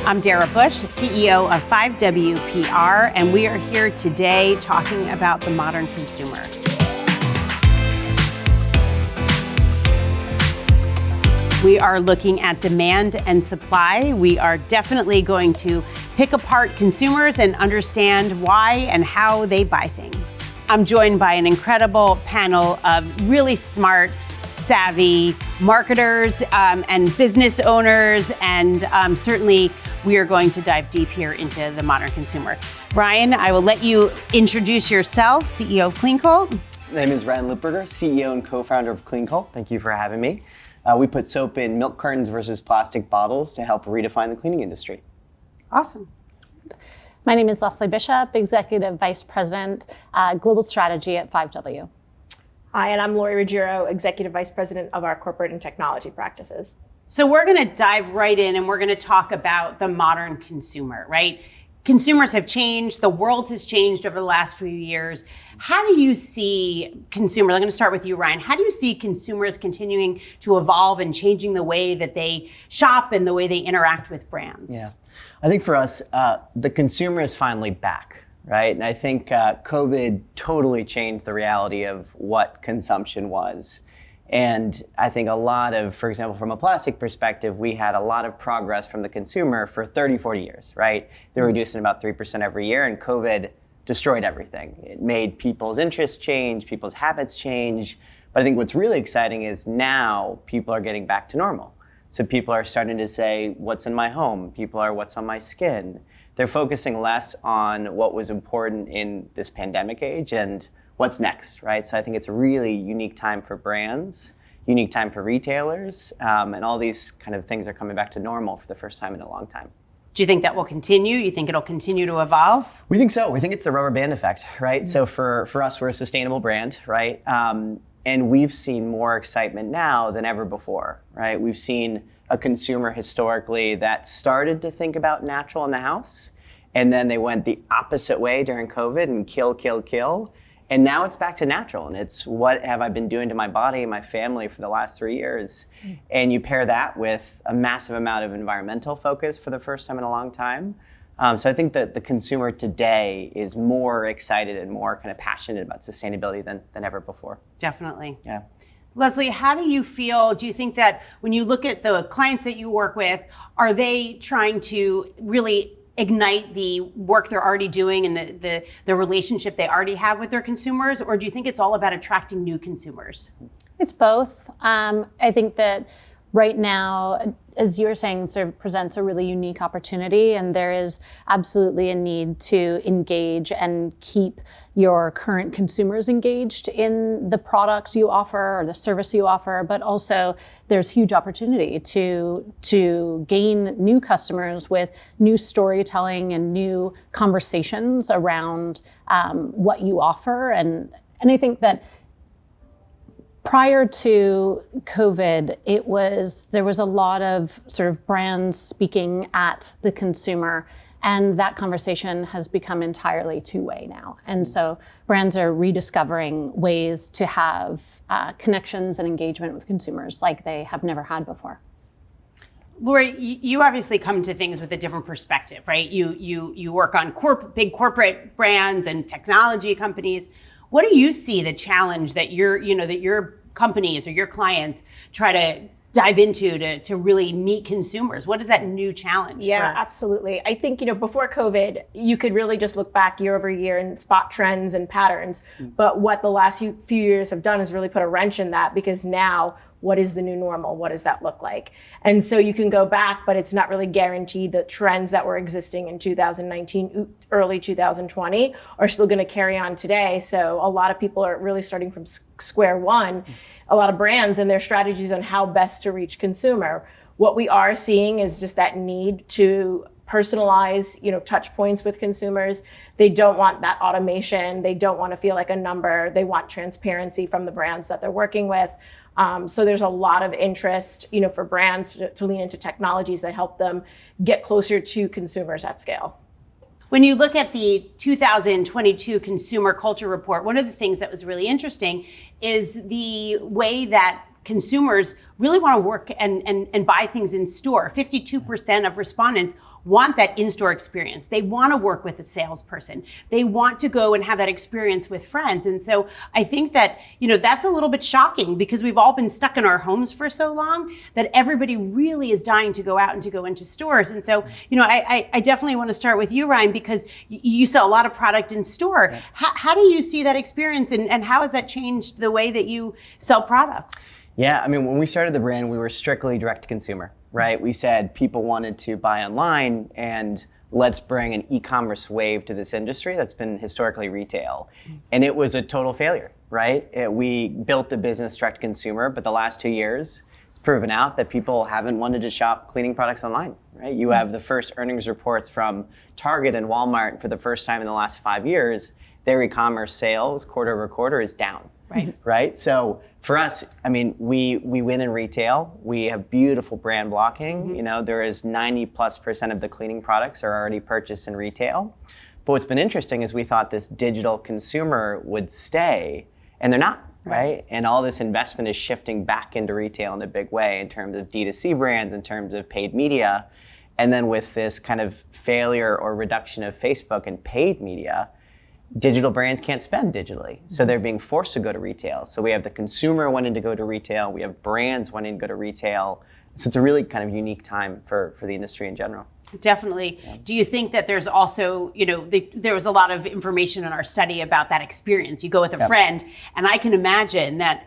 I'm Dara Busch, CEO of 5WPR, and we are here today talking about the modern consumer. We are looking at demand and supply. We are definitely going to pick apart consumers and understand why and how they buy things. I'm joined by an incredible panel of really smart, savvy marketers and business owners, and certainly we are going to dive deep here into the modern consumer. Ryan, I will let you introduce yourself, CEO of Cleancult. My name is Ryan Lupberger, CEO and co-founder of Cleancult. Thank you for having me. We put soap in milk cartons versus plastic bottles to help redefine the cleaning industry. Awesome. My name is Leslie Bishop, Executive Vice President, Global Strategy at 5W. Hi, and I'm Lori Ruggiero, Executive Vice President of our Corporate and Technology Practices. So we're going to dive right in and we're going to talk about the modern consumer, right? Consumers have changed, the world has changed over the last few years. How do you see consumers, I'm going to start with you, Ryan, how do you see consumers continuing to evolve and changing the way that they shop and the way they interact with brands? Yeah, I think for us, the consumer is finally back, right? And I think COVID totally changed the reality of what consumption was. And I think a lot of, for example, from a plastic perspective, we had a lot of progress from the consumer for 30, 40 years, right? They were reducing about 3% every year, and COVID destroyed everything. It made people's interests change, people's habits change. But I think what's really exciting is now people are getting back to normal. So people are starting to say, what's in my home? People are, what's on my skin? They're focusing less on what was important in this pandemic age and what's next, right? So I think it's a really unique time for brands, unique time for retailers, and all these kind of things are coming back to normal for the first time in a long time. Do you think that will continue? You think it'll continue to evolve? We think so. We think it's the rubber band effect, right? Mm-hmm. So for us, we're a sustainable brand, right? And we've seen more excitement now than ever before, right? We've seen a consumer historically that started to think about natural in the house, and then they went the opposite way during COVID and kill. And now it's back to natural, and it's what have I been doing to my body and my family for the last 3 years? And you pair that with a massive amount of environmental focus for the first time in a long time. So I think that the consumer today is more excited and more kind of passionate about sustainability than ever before. Definitely. Yeah. Leslie, how do you feel? Do you think that when you look at the clients that you work with, are they trying to really ignite the work they're already doing and the relationship they already have with their consumers? Or do you think it's all about attracting new consumers? It's both. I think that right now, as you were saying, sort of presents a really unique opportunity, and there is absolutely a need to engage and keep your current consumers engaged in the products you offer or the service you offer, but also there's huge opportunity to gain new customers with new storytelling and new conversations around what you offer. And I think that prior to COVID, there was a lot of sort of brands speaking at the consumer, and that conversation has become entirely two-way now. And so brands are rediscovering ways to have connections and engagement with consumers like they have never had before. Lori, you obviously come to things with a different perspective, right? You work on big corporate brands and technology companies. What do you see the challenge that your companies or your clients try to dive into to really meet consumers? What is that new challenge? Yeah, absolutely. I think, before COVID, you could really just look back year over year and spot trends and patterns. But what the last few years have done is really put a wrench in that, because now, what is the new normal? What does that look like? And so you can go back, but it's not really guaranteed that trends that were existing in 2019, early 2020 are still going to carry on today. So a lot of people are really starting from square one, a lot of brands and their strategies on how best to reach consumer. What we are seeing is just that need to personalize, touch points with consumers. They don't want that automation. They don't want to feel like a number. They want transparency from the brands that they're working with. So there's a lot of interest, for brands to lean into technologies that help them get closer to consumers at scale. When you look at the 2022 Consumer Culture Report, one of the things that was really interesting is the way that consumers really want to work and buy things in store. 52% of respondents want that in-store experience. They want to work with a salesperson. They want to go and have that experience with friends. And so I think that, that's a little bit shocking because we've all been stuck in our homes for so long that everybody really is dying to go out and to go into stores. And so, I definitely want to start with you, Ryan, because you sell a lot of product in store. Right. How do you see that experience and how has that changed the way that you sell products? Yeah, I mean, when we started the brand, we were strictly direct to consumer, right? We said people wanted to buy online and let's bring an e-commerce wave to this industry that's been historically retail. And it was a total failure, right? We built the business direct to consumer, but the last 2 years, it's proven out that people haven't wanted to shop cleaning products online, right? You have the first earnings reports from Target and Walmart for the first time in the last 5 years. Their e-commerce sales quarter over quarter is down. Right. So for us, I mean, we win in retail. We have beautiful brand blocking. There is 90+% of the cleaning products are already purchased in retail. But what's been interesting is we thought this digital consumer would stay, and they're not. Right. And all this investment is shifting back into retail in a big way in terms of D2C brands, in terms of paid media. And then with this kind of failure or reduction of Facebook and paid media, digital brands can't spend digitally. So they're being forced to go to retail. So we have the consumer wanting to go to retail. We have brands wanting to go to retail. So it's a really kind of unique time for the industry in general. Definitely. Yeah. Do you think that there's also, there was a lot of information in our study about that experience? You go with a friend, and I can imagine that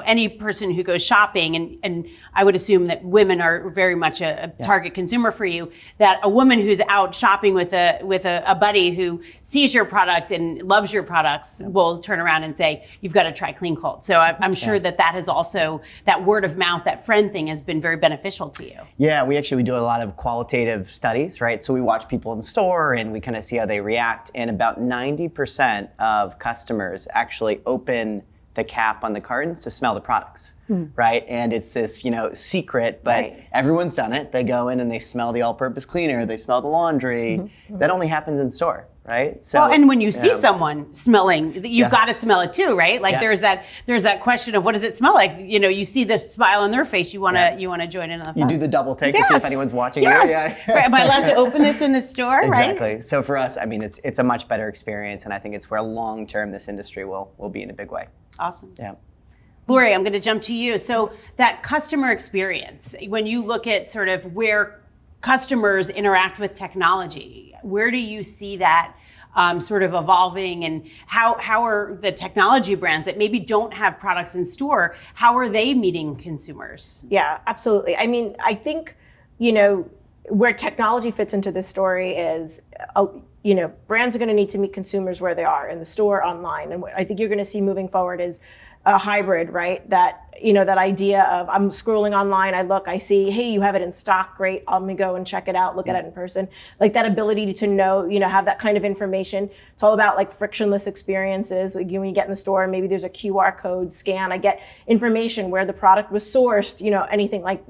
any person who goes shopping, and I would assume that women are very much a target consumer for you, that a woman who's out shopping with a buddy who sees your product and loves your products will turn around and say, you've got to try Cleancult. So I'm sure that has also, that word of mouth, that friend thing has been very beneficial to you. Yeah, we do a lot of qualitative studies, right? So we watch people in store and we kind of see how they react. And about 90% of customers actually open the cap on the cartons to smell the products, right? And it's this, secret, but everyone's done it. They go in and they smell the all-purpose cleaner, they smell the laundry. That only happens in store, right? So, well, and when you see someone smelling, you've got to smell it too, right? Like there's that question of what does it smell like? You see the smile on their face, you want to join in on the fun. You do the double take to see if anyone's watching you. Yeah. Right. Am I allowed to open this in the store? Exactly. Right? So for us, I mean, it's a much better experience, and I think it's where long term this industry will be in a big way. Awesome. Yeah. Lori, I'm going to jump to you. So that customer experience, when you look at sort of where customers interact with technology, where do you see that sort of evolving, and how are the technology brands that maybe don't have products in store, how are they meeting consumers? Yeah, absolutely. I mean, I think, where technology fits into this story is, brands are going to need to meet consumers where they are, in the store, online. And what I think you're going to see moving forward is a hybrid, right? That, that idea of I'm scrolling online, I see, hey, you have it in stock, great, let me go and check it out, look at it in person. Like that ability to know, have that kind of information. It's all about like frictionless experiences. Like when you get in the store, maybe there's a QR code scan, I get information where the product was sourced, anything like,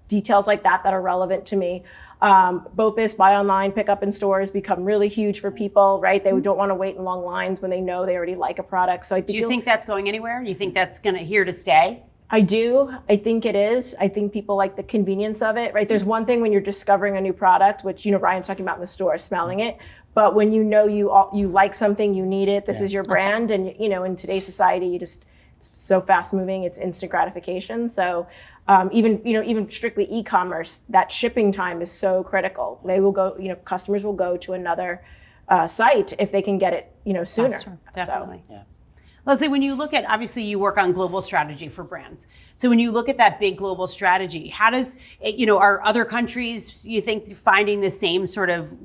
details like that are relevant to me. BOPIS, buy online, pick up in stores, become really huge for people, right? They don't want to wait in long lines when they know they already like a product. So do you think that's going anywhere? You think that's here to stay? I do. I think it is. I think people like the convenience of it, right? There's one thing when you're discovering a new product, which, Ryan's talking about in the store, smelling it. But when you like something, you need it, this is your brand. Right. And, in today's society, it's so fast moving, it's instant gratification. So even strictly e-commerce, that shipping time is so critical. They will go, customers will go to another site if they can get it, sooner. Faster, definitely. So, yeah. Leslie, when you look at, obviously you work on global strategy for brands. So when you look at that big global strategy, how does, are other countries, you think, finding the same sort of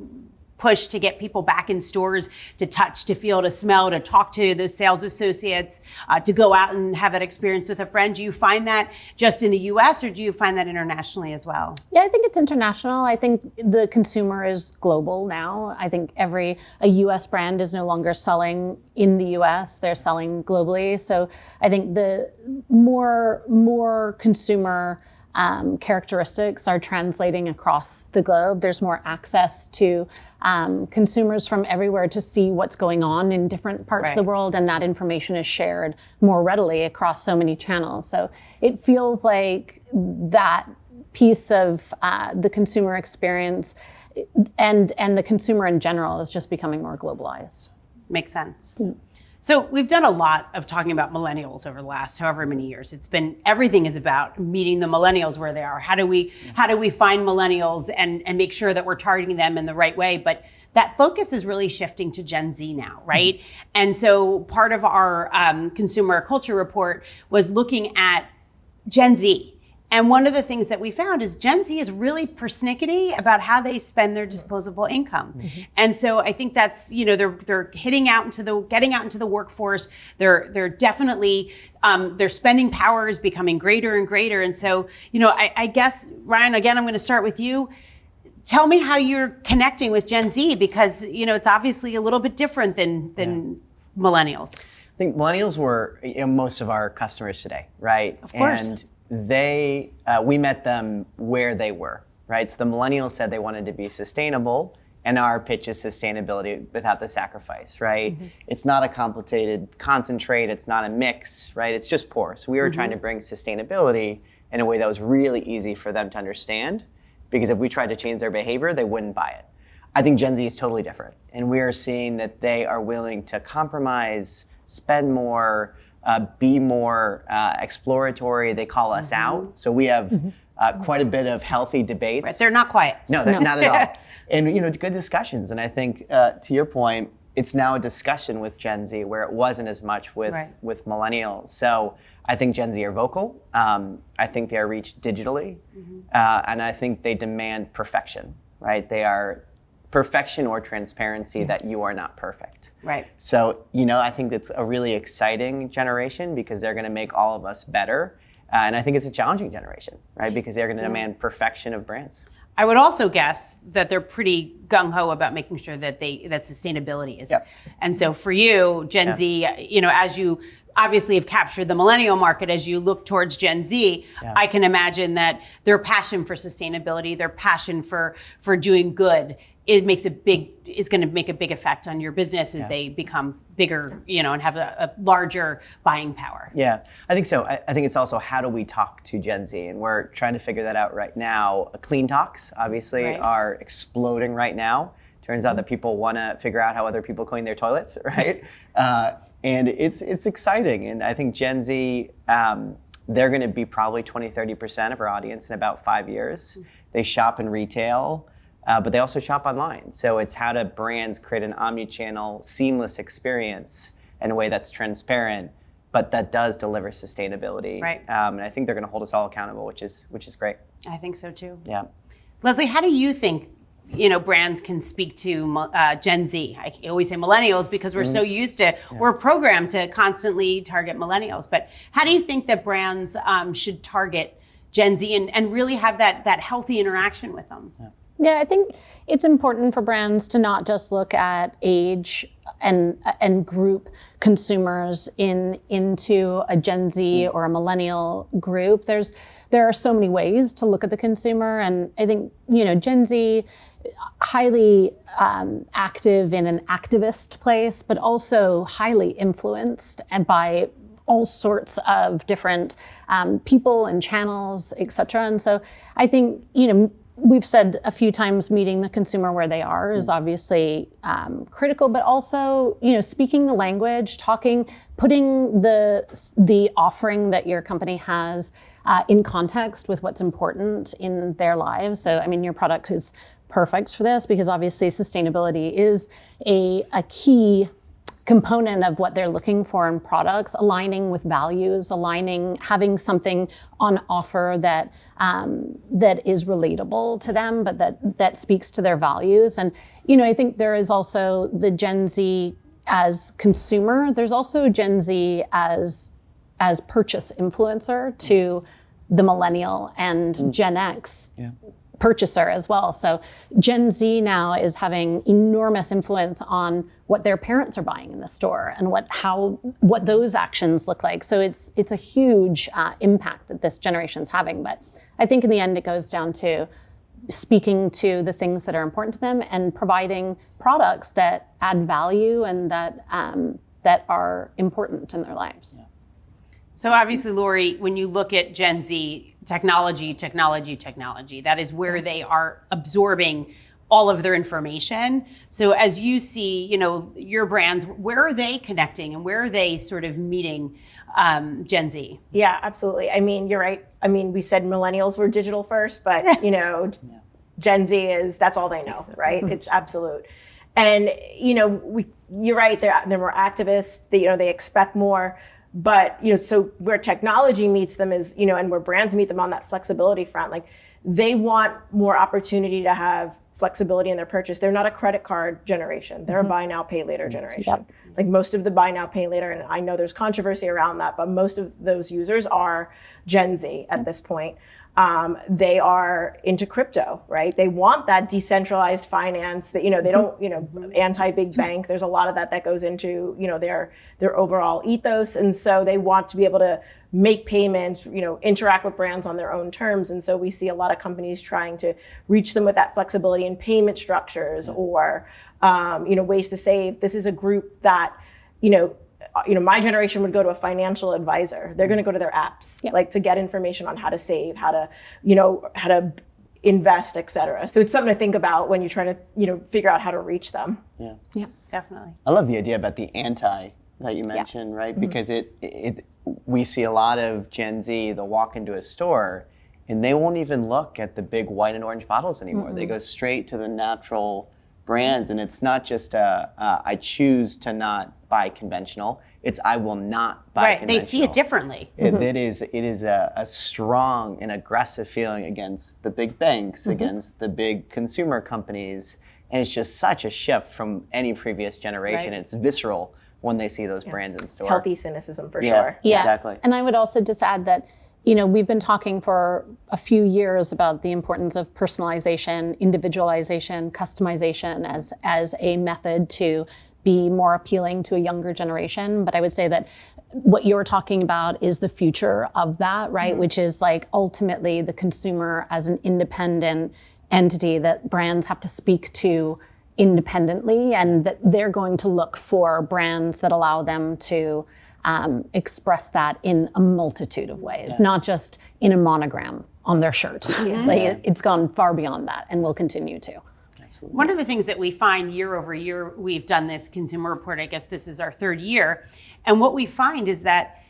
push to get people back in stores, to touch, to feel, to smell, to talk to the sales associates, to go out and have that experience with a friend? Do you find that just in the US, or do you find that internationally as well? Yeah, I think it's international. I think the consumer is global now. I think a US brand is no longer selling in the US, they're selling globally. So I think the more consumer characteristics are translating across the globe. There's more access to consumers from everywhere to see what's going on in different parts of the world, and that information is shared more readily across so many channels. So it feels like that piece of the consumer experience and the consumer in general is just becoming more globalized. Makes sense. So we've done a lot of talking about millennials over the last however many years. It's been, everything is about meeting the millennials where they are. How do we find millennials and make sure that we're targeting them in the right way? But that focus is really shifting to Gen Z now, right? Mm-hmm. And so part of our consumer culture report was looking at Gen Z. And one of the things that we found is Gen Z is really persnickety about how they spend their disposable income. Mm-hmm. And so I think that's, they're getting out into the workforce. They're definitely, their spending power is becoming greater and greater. And so, I guess, Ryan, again, I'm going to start with you. Tell me how you're connecting with Gen Z, because, it's obviously a little bit different than millennials. I think millennials were most of our customers today, right? Of course. And we met them where they were, right? So the millennials said they wanted to be sustainable, and our pitch is sustainability without the sacrifice, right? Mm-hmm. It's not a complicated concentrate, it's not a mix, right? It's just pour. So we were trying to bring sustainability in a way that was really easy for them to understand, because if we tried to change their behavior, they wouldn't buy it. I think Gen Z is totally different, and we are seeing that they are willing to compromise, spend more, be more exploratory. They call us out. So we have quite a bit of healthy debates. Right. They're not quiet. No, they're not at all. And good discussions. And I think to your point, it's now a discussion with Gen Z where it wasn't as much with millennials. So I think Gen Z are vocal. I think they are reached digitally. And I think they demand perfection, right? They are perfection or transparency that you are not perfect. Right. So, I think it's a really exciting generation because they're going to make all of us better. And I think it's a challenging generation, right? Because they're going to demand perfection of brands. I would also guess that they're pretty gung-ho about making sure that that sustainability is. Yep. And so for you, Gen Z, as you obviously have captured the millennial market, as you look towards Gen Z, I can imagine that their passion for sustainability, their passion for doing good, is going to make a big effect on your business as they become bigger, and have a larger buying power. Yeah, I think so. I think it's also, how do we talk to Gen Z? And we're trying to figure that out right now. Clean talks, obviously, are exploding right now. Turns out that people want to figure out how other people clean their toilets, right? And it's exciting. And I think Gen Z, they're going to be probably 20-30% of our audience in about 5 years. They shop in retail. But they also shop online. So it's how do brands create an omni-channel, seamless experience in a way that's transparent, but that does deliver sustainability. Right. And I think they're going to hold us all accountable, which is great. I think so too. Yeah. Leslie, how do you think brands can speak to Gen Z? I always say millennials because we're so used to, we're programmed to constantly target millennials. But how do you think that brands should target Gen Z and really have that healthy interaction with them? Yeah, I think it's important for brands to not just look at age and group consumers into a Gen Z or a millennial group. There are so many ways to look at the consumer, and I think Gen Z, highly active in an activist place, but also highly influenced and by all sorts of different people and channels, et cetera. And so I think we've said a few times, meeting the consumer where they are is obviously critical, but also, speaking the language, putting the offering that your company has in context with what's important in their lives. So, your product is perfect for this because obviously sustainability is a key component of what they're looking for in products, aligning with values, having something on offer that is relatable to them, but that speaks to their values. And I think there is also the Gen Z as consumer. There's also Gen Z as purchase influencer to the millennial and Gen X purchaser as well. So Gen Z now is having enormous influence on what their parents are buying in the store and what those actions look like. So it's a huge impact that this generation's having. But I think in the end, it goes down to speaking to the things that are important to them and providing products that add value and that are important in their lives. Yeah. So obviously, Lori, when you look at Gen Z, technology, that is where they are absorbing all of their information. So as you see, your brands, where are they connecting and where are they sort of meeting Gen Z? Yeah, absolutely. I mean, you're right. I mean, we said millennials were digital first, but Gen Z that's all they know, right? It's absolute. And you're right. They're more activists. They expect more. But so where technology meets them is and where brands meet them on that flexibility front, like they want more opportunity to have flexibility in their purchase. They're not a credit card generation. They're a buy now, pay later generation. Yep. Like most of the buy now, pay later, and I know there's controversy around that, but most of those users are Gen Z at this point. They are into crypto, right? They want that decentralized finance that, they don't, anti-big bank. There's a lot of that goes into, their overall ethos. And so they want to be able to make payments, interact with brands on their own terms. And so we see a lot of companies trying to reach them with that flexibility in payment structures or, ways to save. This is a group that, my generation would go to a financial advisor. They're going to go to their apps, like to get information on how to save, how to invest, et cetera. So it's something to think about when you're trying to, figure out how to reach them. Yeah, definitely. I love the idea about the anti that you mentioned, right? Because we see a lot of Gen Z, they'll walk into a store and they won't even look at the big white and orange bottles anymore. They go straight to the natural brands, and it's not just I choose to not buy conventional. It's I will not buy conventional. They see it differently. It is a strong and aggressive feeling against the big banks, against the big consumer companies, and it's just such a shift from any previous generation. It's visceral when they see those brands in store. Healthy cynicism for sure. Yeah, exactly. And I would also just add that we've been talking for a few years about the importance of personalization, individualization, customization as a method to be more appealing to a younger generation. But I would say that what you're talking about is the future of that, right? Which is like ultimately the consumer as an independent entity that brands have to speak to independently, and that they're going to look for brands that allow them to express that in a multitude of ways, not just in a monogram on their shirt. It's gone far beyond that and will continue to. Absolutely. One of the things that we find year over year, we've done this consumer report, I guess this is our third year, and what we find is that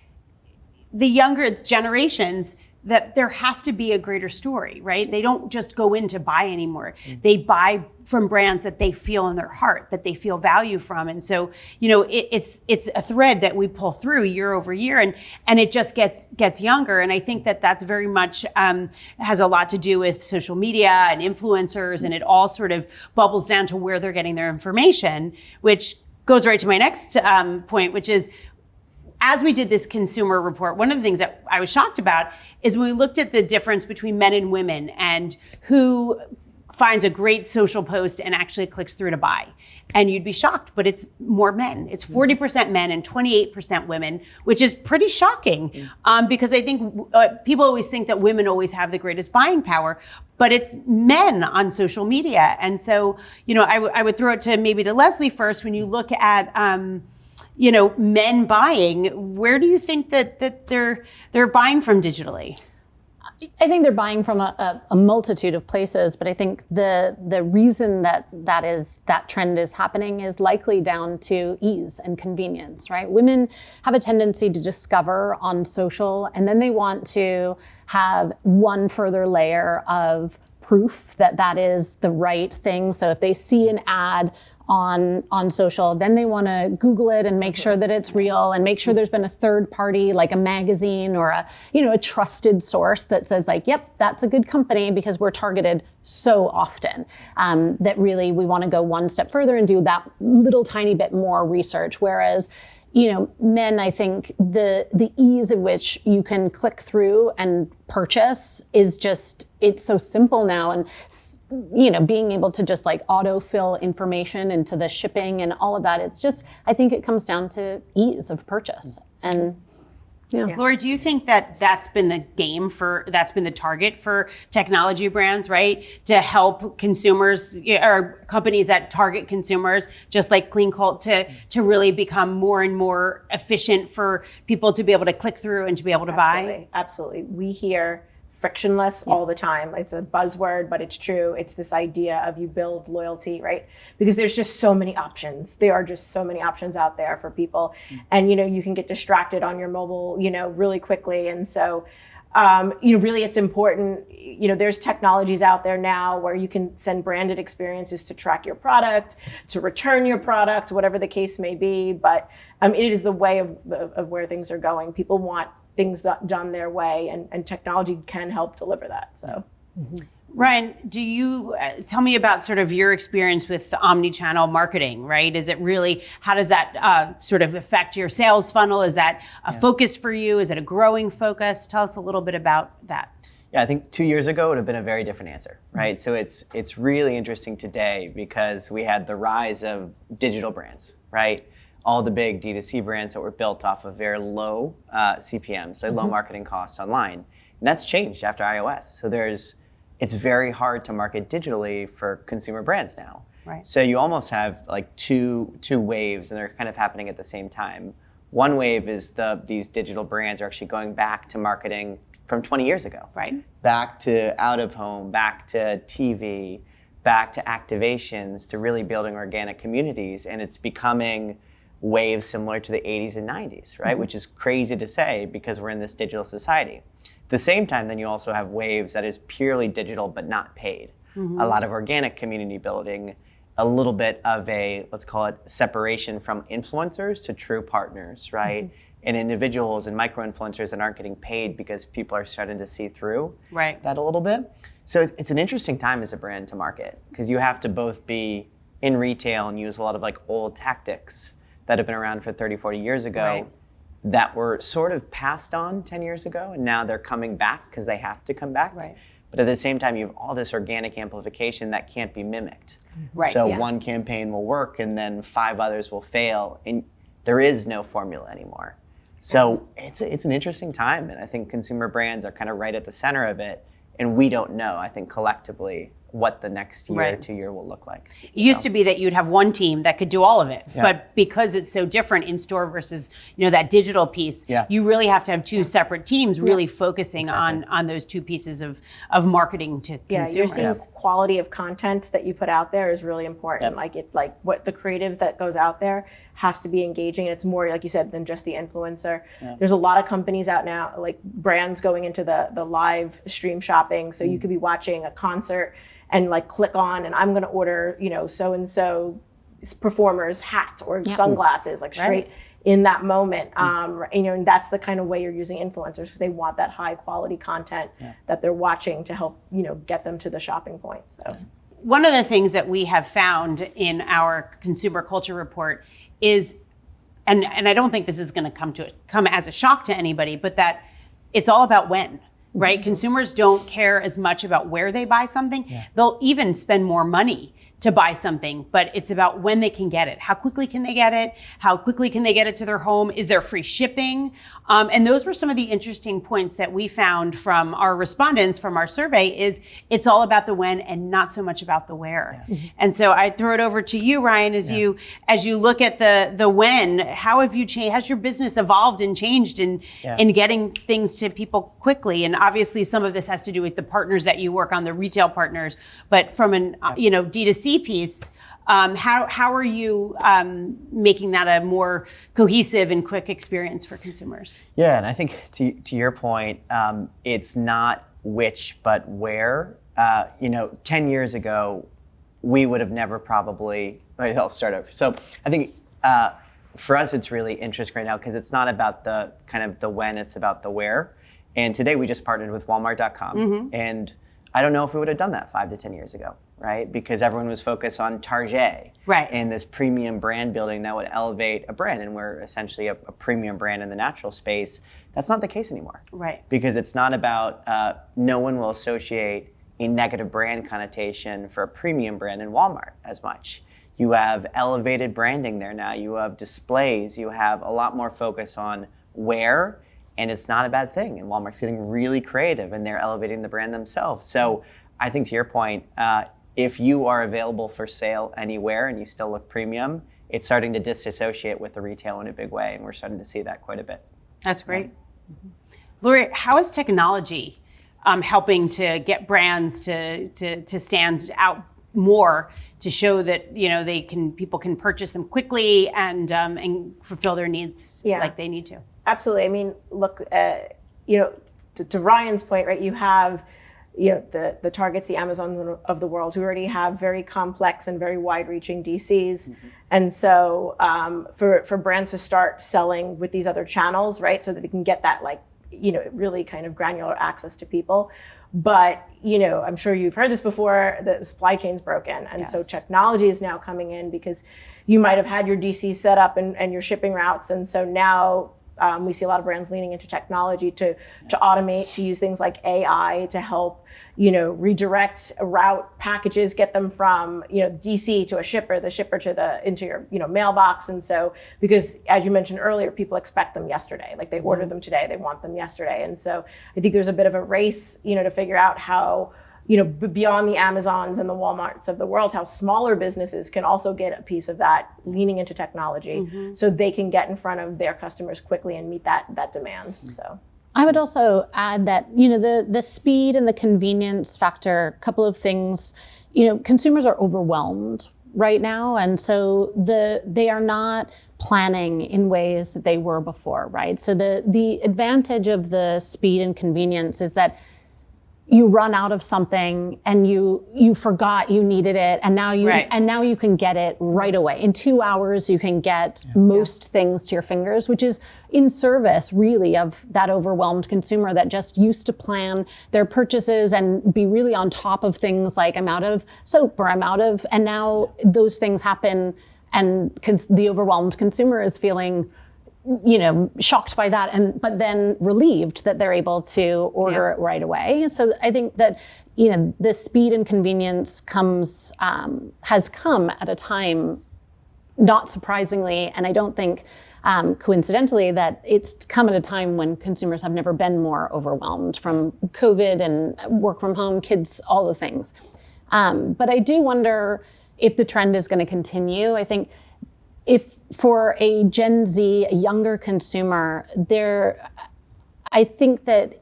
the younger generations, that there has to be a greater story, right? They don't just go in to buy anymore. They buy from brands that they feel in their heart, that they feel value from. And so, it's a thread that we pull through year over year, and it just gets younger. And I think that that's very much has a lot to do with social media and influencers, and it all sort of bubbles down to where they're getting their information, which goes right to my next point, which is, as we did this consumer report, one of the things that I was shocked about is when we looked at the difference between men and women and who finds a great social post and actually clicks through to buy. And you'd be shocked, but it's more men. It's 40% men and 28% women, which is pretty shocking because I think people always think that women always have the greatest buying power, but it's men on social media. And so, I would throw it to Leslie first. When you look at men buying, where do you think that they're buying from digitally? I think they're buying from a multitude of places, but I think the reason that trend is happening is likely down to ease and convenience, right? Women have a tendency to discover on social, and then they want to have one further layer of proof that is the right thing. So if they see an ad on social, then they want to Google it and make sure that it's real and make sure there's been a third party, like a magazine or a trusted source that says like, yep, that's a good company, because we're targeted so often that really we want to go one step further and do that little tiny bit more research. Whereas, men, I think the ease of which you can click through and purchase is it's so simple now. And being able to just like autofill information into the shipping and all of that, I think it comes down to ease of purchase. And Lori, do you think that that's been the target for technology brands, right? To help consumers or companies that target consumers, just like Cleancult, to really become more and more efficient for people to be able to click through and to be able to buy? Absolutely. We hear frictionless all the time. It's a buzzword, but it's true. It's this idea of you build loyalty, right? Because there's just so many options. There are just so many options out there for people. And, you can get distracted on your mobile, really quickly. And so, really it's important, there's technologies out there now where you can send branded experiences to track your product, to return your product, whatever the case may be. But it is the way of where things are going. People want things done their way, and technology can help deliver that. So, Ryan, do you tell me about sort of your experience with omni-channel marketing, right? Is it really, how does that sort of affect your sales funnel? Is that a focus for you? Is it a growing focus? Tell us a little bit about that. Yeah, I think 2 years ago it would have been a very different answer, right? So it's really interesting today because we had the rise of digital brands, right? All the big D2C brands that were built off of very low CPM, so low marketing costs online. And that's changed after iOS. So it's very hard to market digitally for consumer brands now. Right. So you almost have like two waves, and they're kind of happening at the same time. One wave is these digital brands are actually going back to marketing from 20 years ago. Right. Back to out of home, back to TV, back to activations, to really building organic communities. And it's becoming waves similar to the 80s and 90s, right? Which is crazy to say because we're in this digital society. At the same time, then you also have waves that is purely digital but not paid. A lot of organic community building, a little bit of a, let's call it, separation from influencers to true partners, right? And individuals and micro-influencers that aren't getting paid because people are starting to see through that a little bit. So it's an interesting time as a brand to market because you have to both be in retail and use a lot of like old tactics that have been around for 30, 40 years ago that were sort of passed on 10 years ago, and now they're coming back because they have to come back. Right. But at the same time, you have all this organic amplification that can't be mimicked. Right. So one campaign will work and then 5 others will fail, and there is no formula anymore. So it's an interesting time, and I think consumer brands are kind of right at the center of it, and we don't know, I think, collectively what the next year or 2 year will look like. It used to be that you'd have one team that could do all of it, but because it's so different in store versus that digital piece, you really have to have 2 separate teams really focusing on those 2 pieces of marketing to consumers. You're seeing quality of content that you put out there is really important. Like what the creatives that goes out there has to be engaging. And it's more, like you said, than just the influencer. There's a lot of companies out now, like brands going into the live stream shopping. So you could be watching a concert and like click on, and I'm going to order, so-and-so performer's hat or sunglasses, like straight in that moment. And that's the kind of way you're using influencers because they want that high quality content that they're watching to help, get them to the shopping point. So one of the things that we have found in our consumer culture report is, and I don't think this is going to come as a shock to anybody, but that it's all about when. Right? Consumers don't care as much about where they buy something. They'll even spend more money to buy something, but it's about when they can get it. How quickly can they get it? How quickly can they get it to their home? Is there free shipping? And those were some of the interesting points that we found from our respondents from our survey is it's all about the when and not so much about the where. And so I throw it over to you, Ryan, as you look at the when, how have you changed? Has your business evolved and changed in getting things to people quickly? And obviously some of this has to do with the partners that you work on, the retail partners, but from an D2C piece, how are you making that a more cohesive and quick experience for consumers? Yeah, and I think to your point, it's not which but where. 10 years ago, we would have never probably. I'll start over. So I think for us, it's really interesting right now because it's not about the kind of the when, it's about the where. And today we just partnered with Walmart.com, and I don't know if we would have done that 5 to 10 years ago, right? Because everyone was focused on Target and this premium brand building that would elevate a brand, and we're essentially a premium brand in the natural space. That's not the case anymore, right? Because it's not about no one will associate a negative brand connotation for a premium brand in Walmart as much. You have elevated branding there now. You have displays. You have a lot more focus on where. And it's not a bad thing. And Walmart's getting really creative and they're elevating the brand themselves. So I think to your point, if you are available for sale anywhere and you still look premium, it's starting to disassociate with the retail in a big way. And we're starting to see that quite a bit. That's great. Lori, how has technology helping to get brands to stand out more, to show that people can purchase them quickly and fulfill their needs like they need to. Absolutely. I mean, look, to Ryan's point, right? You have the Targets, the Amazons of the world, who already have very complex and very wide-reaching DCs. And so for brands to start selling with these other channels, right, so that they can get that really kind of granular access to people. But I'm sure you've heard this before, the supply chain's broken. And so technology is now coming in, because you might have had your DC set up and your shipping routes. And so now we see a lot of brands leaning into technology to automate, to use things like AI to help, redirect, route packages, get them from, DC to a shipper, the shipper into your, mailbox. And so, because as you mentioned earlier, people expect them yesterday, like they ordered them today, they want them yesterday. And so I think there's a bit of a race, to figure out how, beyond the Amazons and the Walmarts of the world, how smaller businesses can also get a piece of that, leaning into technology, so they can get in front of their customers quickly and meet that demand. So I would also add that, the speed and the convenience factor, a couple of things, consumers are overwhelmed right now. And so they are not planning in ways that they were before, right? So the advantage of the speed and convenience is that you run out of something and you forgot you needed it, and now you can get it right away. In 2 hours, you can get most things to your fingers, which is in service really of that overwhelmed consumer that just used to plan their purchases and be really on top of things like, I'm out of soap, or and now those things happen, and the overwhelmed consumer is feeling shocked by that, but then relieved that they're able to order it right away. So I think that, the speed and convenience has come at a time, not surprisingly, and I don't think coincidentally, that it's come at a time when consumers have never been more overwhelmed from COVID and work from home, kids, all the things. But I do wonder if the trend is going to continue. I think if for a Gen Z, a younger consumer, I think that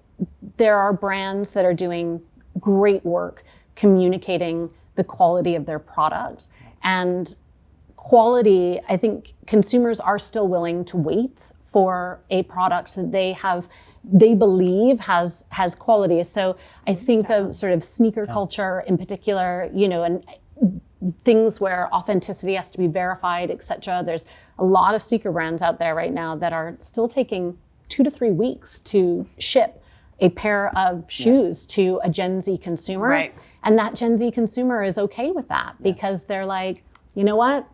there are brands that are doing great work communicating the quality of their product. And quality, I think consumers are still willing to wait for a product that they believe has quality. So I think of sort of sneaker culture in particular, and things where authenticity has to be verified, et cetera. There's a lot of sneaker brands out there right now that are still taking 2 to 3 weeks to ship a pair of shoes to a Gen Z consumer. Right. And that Gen Z consumer is okay with that because they're like, you know what?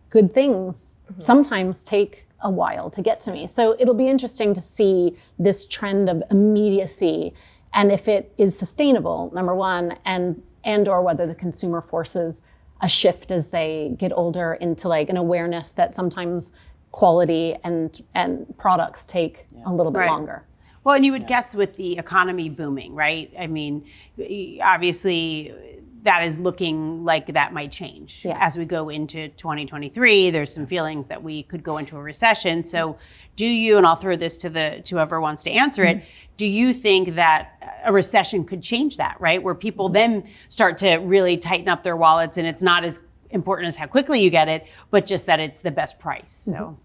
Good things sometimes take a while to get to me. So it'll be interesting to see this trend of immediacy and if it is sustainable, number one, and or whether the consumer forces a shift as they get older into like an awareness that sometimes quality and products take a little bit longer. Well, and you would guess with the economy booming, right? I mean, obviously that is looking like that might change as we go into 2023. There's some feelings that we could go into a recession. So do you, and I'll throw this to whoever wants to answer it, do you think that a recession could change that, right? Where people then start to really tighten up their wallets and it's not as important as how quickly you get it, but just that it's the best price. So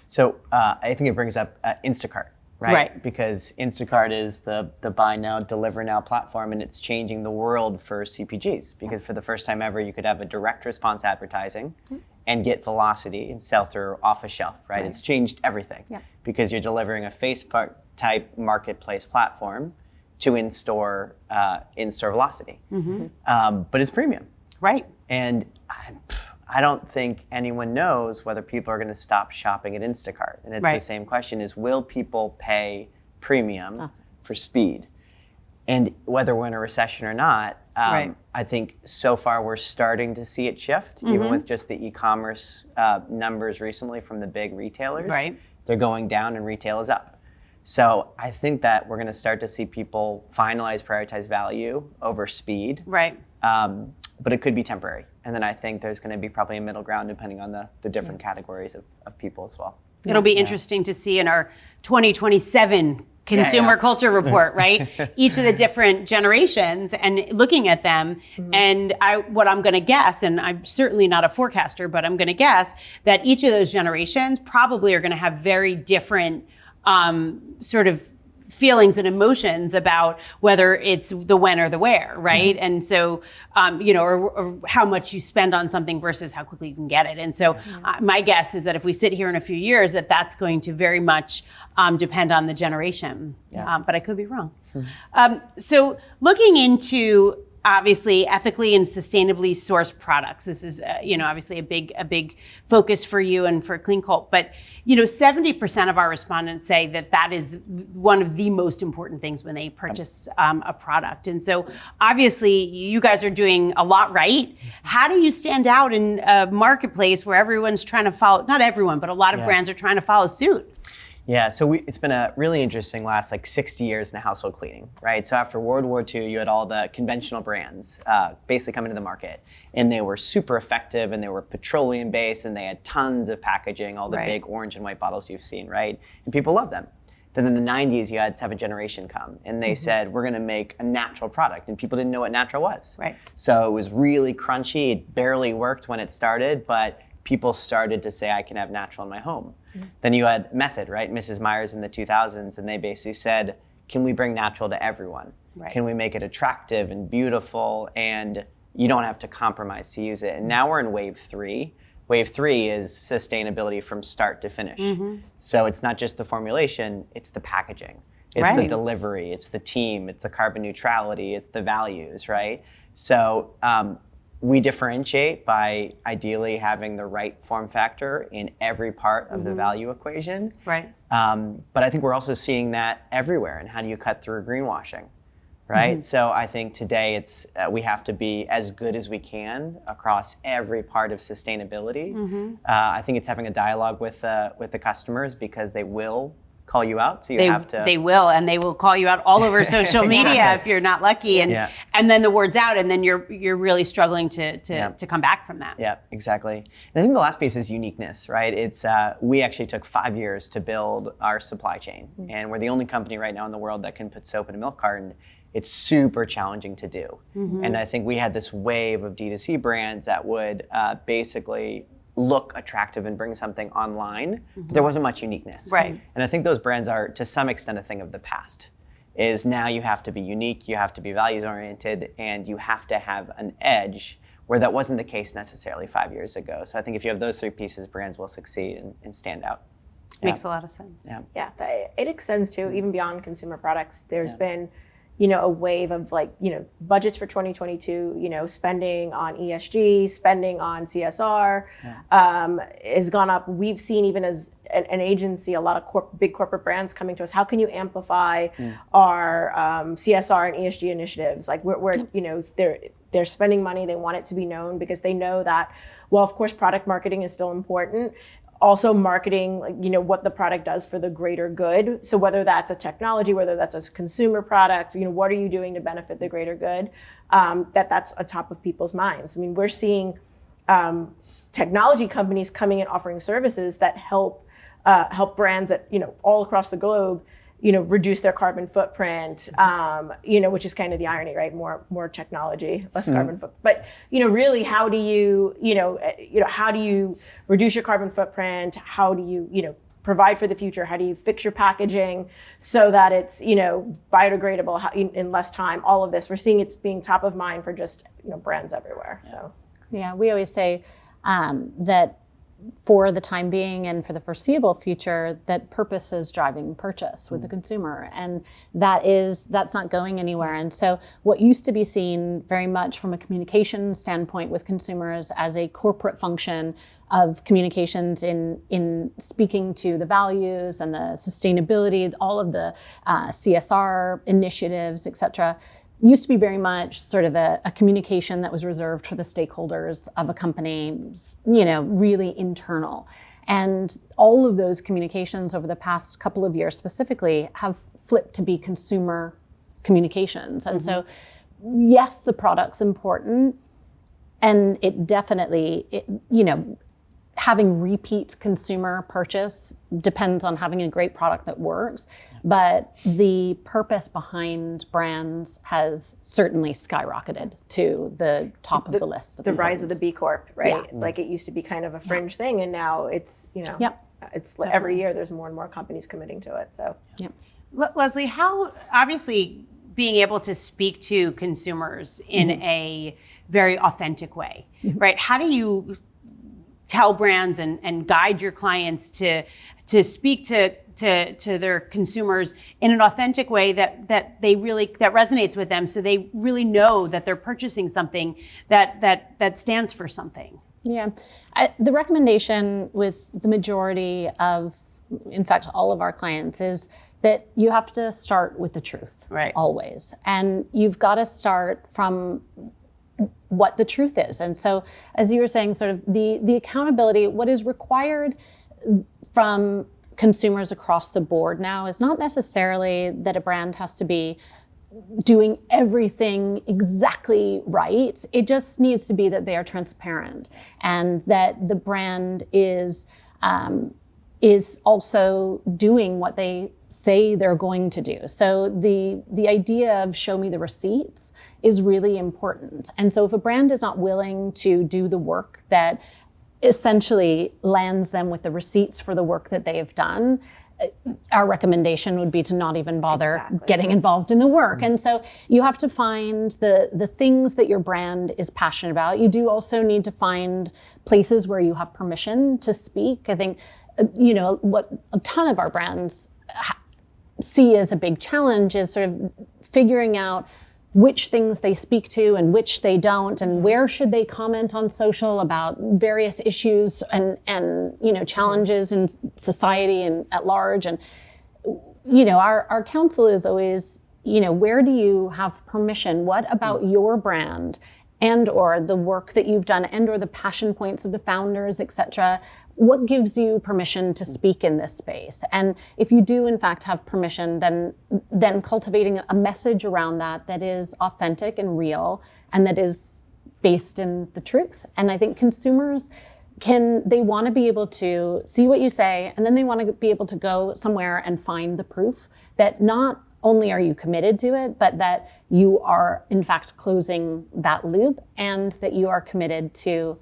So I think it brings up Instacart. Right? Because Instacart is the buy now, deliver now platform, and it's changing the world for CPGs. Because for the first time ever, you could have a direct response advertising and get velocity and sell through off a shelf, right? It's changed everything because you're delivering a Facebook type marketplace platform to in-store velocity. But it's premium. Right. And I don't think anyone knows whether people are going to stop shopping at Instacart. And it's the same question is, will people pay premium for speed? And whether we're in a recession or not, I think so far we're starting to see it shift, even with just the e-commerce numbers recently from the big retailers. They're going down and retail is up. So I think that we're going to start to see people prioritize value over speed. But it could be temporary. And then I think there's going to be probably a middle ground depending on the different categories of people as well. It'll be interesting to see in our 2027 consumer culture report, right? Each of the different generations and looking at them. And what I'm going to guess, and I'm certainly not a forecaster, but I'm going to guess that each of those generations probably are going to have very different sort of feelings and emotions about whether it's the when or the where, right? And so, or how much you spend on something versus how quickly you can get it. And so my guess is that if we sit here in a few years, that's going to very much depend on the generation. But I could be wrong. So looking into obviously ethically and sustainably sourced products. This is, obviously a big focus for you and for Cleancult. But, 70% of our respondents say that is one of the most important things when they purchase a product. And so obviously you guys are doing a lot right. How do you stand out in a marketplace where everyone's trying to follow, not everyone, but a lot of brands are trying to follow suit? Yeah, so it's been a really interesting last 60 years in household cleaning, right? So after World War II, you had all the conventional brands basically coming to the market, and they were super effective, and they were petroleum based, and they had tons of packaging, all the big orange and white bottles you've seen, right? And people loved them. Then in the 90s, you had 7th Generation come, and they said, we're gonna make a natural product, and people didn't know what natural was. Right. So it was really crunchy, it barely worked when it started, but people started to say, I can have natural in my home. Then you had Method, right? Mrs. Myers in the 2000s, and they basically said, can we bring natural to everyone? Right. Can we make it attractive and beautiful, and you don't have to compromise to use it? And now we're in wave 3. Wave 3 is sustainability from start to finish. So it's not just the formulation, it's the packaging. It's the delivery, it's the team, it's the carbon neutrality, it's the values, right? So we differentiate by ideally having the right form factor in every part of the value equation. Right. But I think we're also seeing that everywhere. And how do you cut through greenwashing, right? So I think today it's we have to be as good as we can across every part of sustainability. I think it's having a dialogue with the customers, because they will call you out, so you have to. They will, and they will call you out all over social media if you're not lucky, and then the word's out, and then you're really struggling to come back from that. Yeah, exactly. And I think the last piece is uniqueness, right? It's we actually took 5 years to build our supply chain, and we're the only company right now in the world that can put soap in a milk carton. It's super challenging to do, and I think we had this wave of D2C brands that would basically look attractive and bring something online, but there wasn't much uniqueness. Right. And I think those brands are, to some extent, a thing of the past. Is now you have to be unique, you have to be values oriented, and you have to have an edge, where that wasn't the case necessarily 5 years ago. So I think if you have those 3 pieces, brands will succeed and stand out. Makes a lot of sense. Yeah, it extends to even beyond consumer products. There's been a wave of budgets for 2022, spending on ESG, spending on CSR has gone up. We've seen, even as an agency, a lot of big corporate brands coming to us. How can you amplify our CSR and ESG initiatives? They're spending money, they want it to be known, because they know that, well, of course, product marketing is still important. Also marketing, what the product does for the greater good. So whether that's a technology, whether that's a consumer product, what are you doing to benefit the greater good? That's atop of people's minds. I mean, we're seeing technology companies coming and offering services that help brands at all across the globe, reduce their carbon footprint, which is kind of the irony, right? More technology, less carbon footprint. But, really, how do you reduce your carbon footprint? How do you, provide for the future? How do you fix your packaging so that it's, biodegradable in less time? All of this, we're seeing it's being top of mind for just, brands everywhere. So, yeah, we always say that for the time being and for the foreseeable future, that purpose is driving purchase with the consumer, and that's not going anywhere. And so what used to be seen very much from a communication standpoint with consumers as a corporate function of communications in speaking to the values and the sustainability, all of the CSR initiatives, et cetera, used to be very much sort of a communication that was reserved for the stakeholders of a company, really internal. And all of those communications over the past couple of years specifically have flipped to be consumer communications. And so, yes, the product's important, and it definitely, having repeat consumer purchase depends on having a great product that works. But the purpose behind brands has certainly skyrocketed to the top of the list. The rise of the B-Corp, right? Yeah. Like it used to be kind of a fringe thing, and now it's, it's every year there's more and more companies committing to it. So, Leslie, how obviously being able to speak to consumers in a very authentic way, right? How do you tell brands and guide your clients to speak to their consumers in an authentic way that resonates with them, so they really know that they're purchasing something that stands for something? Yeah, the recommendation with the majority of, in fact, all of our clients is that you have to start with the truth, right? Always, and you've got to start from what the truth is. And so, as you were saying, sort of the accountability, what is required from consumers across the board now is not necessarily that a brand has to be doing everything exactly right. It just needs to be that they are transparent and that the brand is also doing what they say they're going to do. So the idea of show me the receipts is really important. And so if a brand is not willing to do the work that essentially lands them with the receipts for the work that they have done, our recommendation would be to not even bother getting involved in the work. And so you have to find the things that your brand is passionate about. You do also need to find places where you have permission to speak. I think, what a ton of our brands see as a big challenge is sort of figuring out which things they speak to and which they don't, and where should they comment on social about various issues and challenges in society and at large. And our counsel is always, where do you have permission? What about your brand and or the work that you've done and or the passion points of the founders, et cetera? What gives you permission to speak in this space? And if you do in fact have permission, then cultivating a message around that is authentic and real and that is based in the truth. And I think consumers they want to be able to see what you say, and then they want to be able to go somewhere and find the proof that not only are you committed to it, but that you are in fact closing that loop and that you are committed to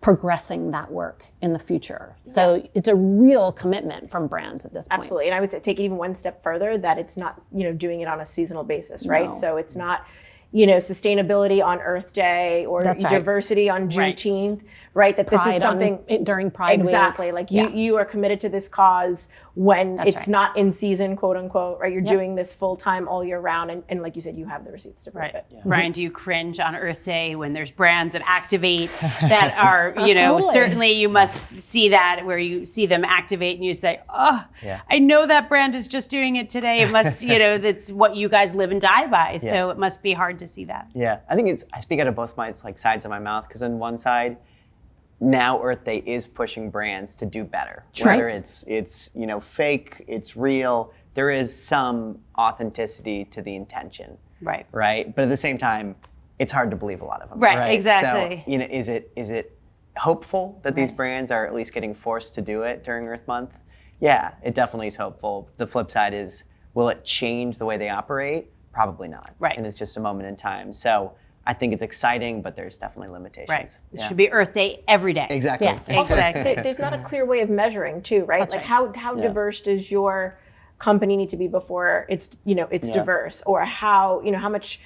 progressing that work in the future. So it's a real commitment from brands at this point. Absolutely. And I would say take it even one step further, that it's not, doing it on a seasonal basis, right? No. So it's not, sustainability on Earth Day or diversity on Juneteenth, right? That Pride this is something during Pride Week. Exactly. Like you are committed to this cause when it's not in season, quote unquote, right? You're doing this full time all year round. And like you said, you have the receipts to prove it. Yeah. Brian, do you cringe on Earth Day when there's brands that activate that are, Totally. certainly you must see that where you see them activate and you say, I know that brand is just doing it today. It must, that's what you guys live and die by. Yeah. So it must be hard to see that. Yeah, I think I speak out of both my sides of my mouth, because on one side, now Earth Day is pushing brands to do better. Whether it's fake, it's real, there is some authenticity to the intention. Right. Right? But at the same time, it's hard to believe a lot of them. Right, exactly. So, is it hopeful that these brands are at least getting forced to do it during Earth Month? Yeah, it definitely is hopeful. The flip side is, will it change the way they operate? Probably not. Right. And it's just a moment in time. So I think it's exciting, but there's definitely limitations. Right. It should be Earth Day every day. Exactly. Yes. Exactly. There's not a clear way of measuring too, right? That's like how diverse does your company need to be before it's diverse, or how much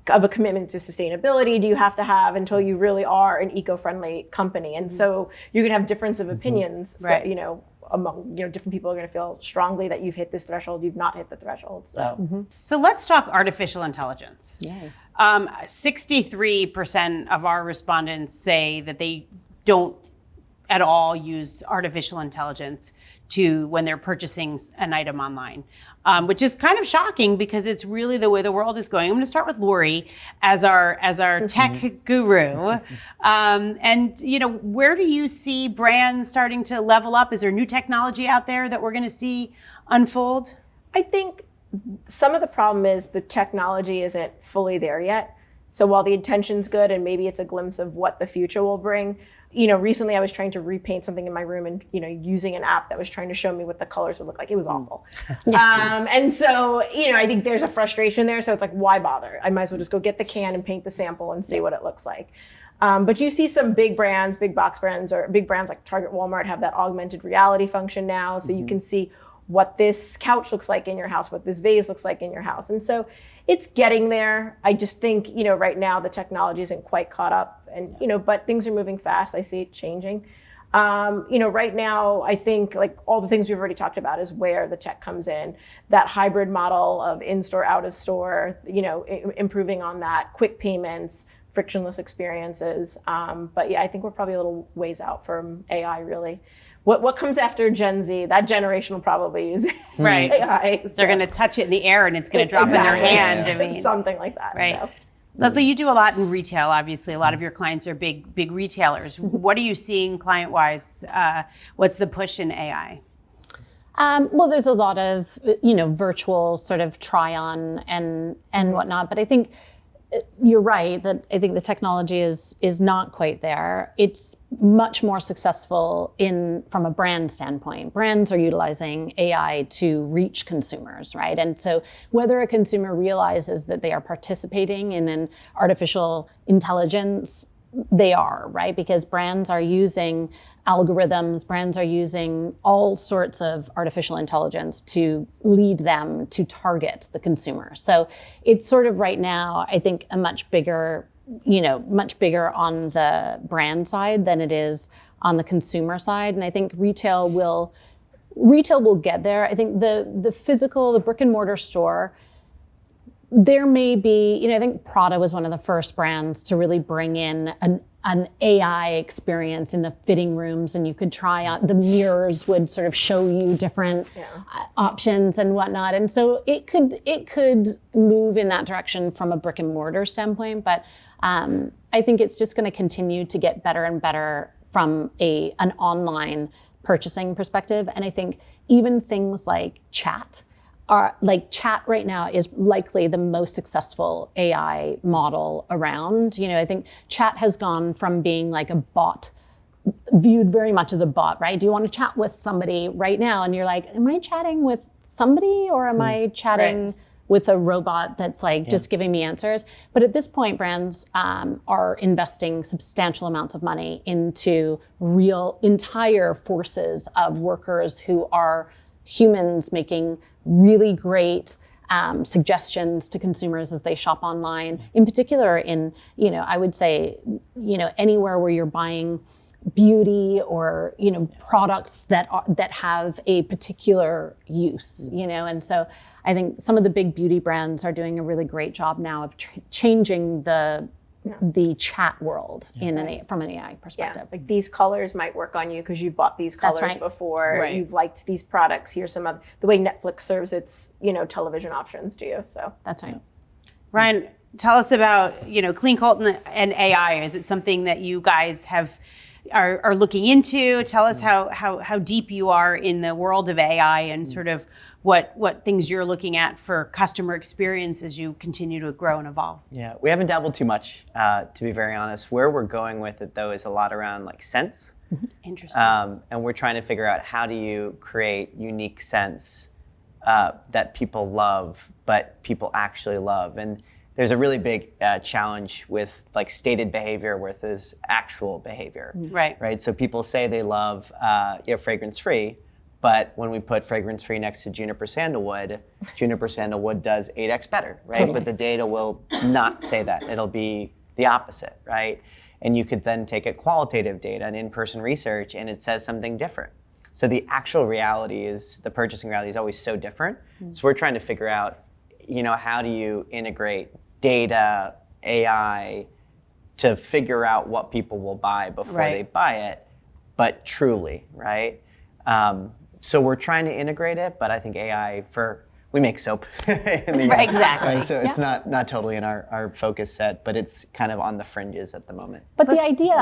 of a commitment to sustainability do you have to have until you really are an eco-friendly company? And so you're gonna have difference of opinions. Right. So, among different people are going to feel strongly that you've hit this threshold, you've not hit the threshold. So, So let's talk artificial intelligence. Yay. 63% of our respondents say that they don't at all use artificial intelligence when they're purchasing an item online, which is kind of shocking because it's really the way the world is going. I'm going to start with Lori as our tech guru. And where do you see brands starting to level up? Is there new technology out there that we're going to see unfold? I think some of the problem is the technology isn't fully there yet. So while the intention's good and maybe it's a glimpse of what the future will bring, recently I was trying to repaint something in my room and, using an app that was trying to show me what the colors would look like. It was awful. And so, I think there's a frustration there. So it's like, why bother? I might as well just go get the can and paint the sample and see what it looks like. But you see some big brands, big box brands, or big brands like Target, Walmart have that augmented reality function now. So you can see what this couch looks like in your house, what this vase looks like in your house. And so it's getting there. I just think, right now the technology isn't quite caught up and, but things are moving fast. I see it changing. Right now, I think like all the things we've already talked about is where the tech comes in, that hybrid model of in-store, out of store, improving on that, quick payments, frictionless experiences. But yeah, I think we're probably a little ways out from AI really. What comes after Gen Z? That generation will probably use Right. AI. So. They're going to touch it in the air and it's going to drop in their hand. I mean, something like that. Right. So. Leslie, you do a lot in retail. Obviously, a lot of your clients are big retailers. What are you seeing client-wise? What's the push in AI? Well, there's a lot of virtual sort of try-on and whatnot, but I think you're right that I think the technology is not quite there. It's much more successful from a brand standpoint. Brands are utilizing AI to reach consumers, right? And so whether a consumer realizes that they are participating in an artificial intelligence, they are, right? Because brands are using algorithms, brands are using all sorts of artificial intelligence to lead them to target the consumer. So it's sort of right now, I think, a much bigger on the brand side than it is on the consumer side. And I think retail will get there. I think the brick and mortar store, there may be, I think Prada was one of the first brands to really bring in an AI experience in the fitting rooms, and you could try on, the mirrors would sort of show you different options and whatnot. And so it could move in that direction from a brick and mortar standpoint, but I think it's just going to continue to get better and better from an online purchasing perspective. And I think even things like chat right now is likely the most successful AI model around. I think chat has gone from being like a bot, viewed very much as a bot, right? Do you want to chat with somebody right now? And you're like, am I chatting with somebody or am I chatting with a robot that's just giving me answers? But at this point, brands are investing substantial amounts of money into real entire forces of workers who are humans making really great suggestions to consumers as they shop online. In particular, I would say, anywhere where you're buying beauty or products that have a particular use. And so I think some of the big beauty brands are doing a really great job now of changing the chat world from an AI perspective. Yeah, like these colors might work on you because you've bought these colors before. Right. You've liked these products. Here's some of the way Netflix serves its television options to you. So that's right. Ryan, tell us about Cleancult and AI. Is it something that you guys are looking into? Tell us how deep you are in the world of AI and sort of what things you're looking at for customer experience as you continue to grow and evolve. Yeah, we haven't dabbled too much, to be very honest. Where we're going with it, though, is a lot around scents. Interesting. And we're trying to figure out how do you create unique scents that people love, but people actually love. And there's a really big challenge with stated behavior versus actual behavior. Right. So people say they love fragrance-free, but when we put fragrance-free next to juniper sandalwood does 8x better, right? Totally. But the data will not say that. It'll be the opposite, right? And you could then take qualitative data and in-person research, and it says something different. So the actual reality the purchasing reality is always so different. So we're trying to figure out, how do you integrate data, AI, to figure out what people will buy before they buy it, but truly, right? So we're trying to integrate it, but I think AI we make soap in the Right, exactly. So it's not totally in our focus set, but it's kind of on the fringes at the moment. But the idea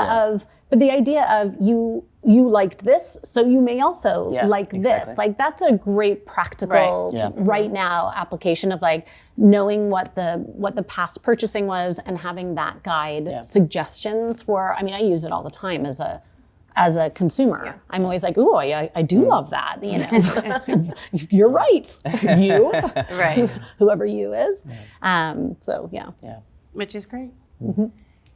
of you liked this, so you may also like exactly. this. Like that's a great practical right now application of like knowing what the past purchasing was and having that guide suggestions for. I mean, I use it all the time as a consumer. Yeah. I'm always like, ooh, I do love that. You know, you're right. You, right? Whoever you is. So yeah, which is great. Mm-hmm.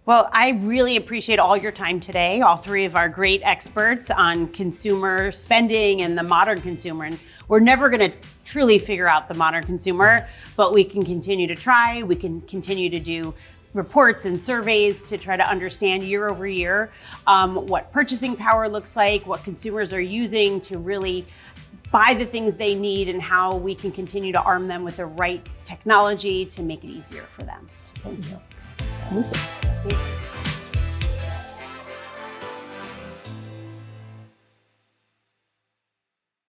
Well, I really appreciate all your time today, all three of our great experts on consumer spending and the modern consumer. And we're never going to truly figure out the modern consumer, but we can continue to try. We can continue to do reports and surveys to try to understand year over year what purchasing power looks like, what consumers are using to really buy the things they need, and how we can continue to arm them with the right technology to make it easier for them. So thank you. Thank you.